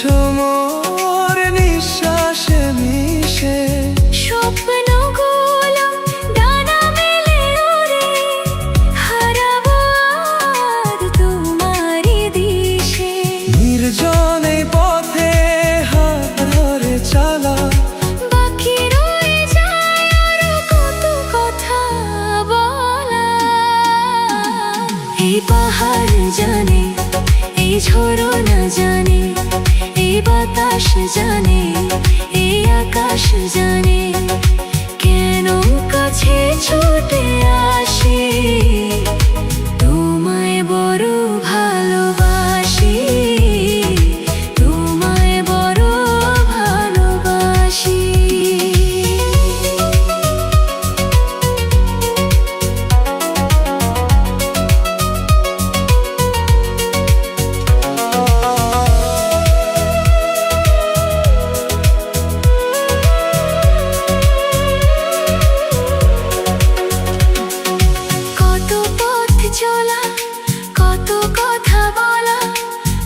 এসেছো মোর নিঃশ্বাসে মিশে, স্বপ্নগুলো ডানা মেলে ওড়ে, হারাবো আজ তোমারই দিশে। নির্জন এই পথে হাত ধরে চালা, বাকি রয়ে যায় আরো কত কথা বলা। এই পাহাড় জানে, এই ঝরনা জানে, এই বাতাস জানে, এই আকাশ জানে, কেন কাছে ছুটে আসি, তোমায় বড় ভালোবাসি, তোমায় বড় ভালোবাসি। কত পথ চলা, কত কথা বলা,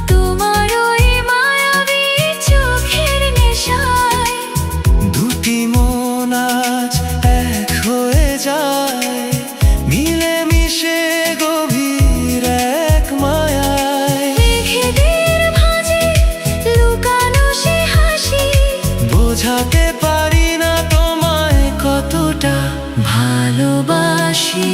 তোমার ওই মায়াবী চোখের নেশায়। দুটি মন আজ এক হয়ে যায়, মিলে মিশে গভীর এক মায়ায়। মেঘেদের ভাঁজে লুকানো সে হাসি, বোঝাতে পারি না তোমায় কতটা ভালোবাসি।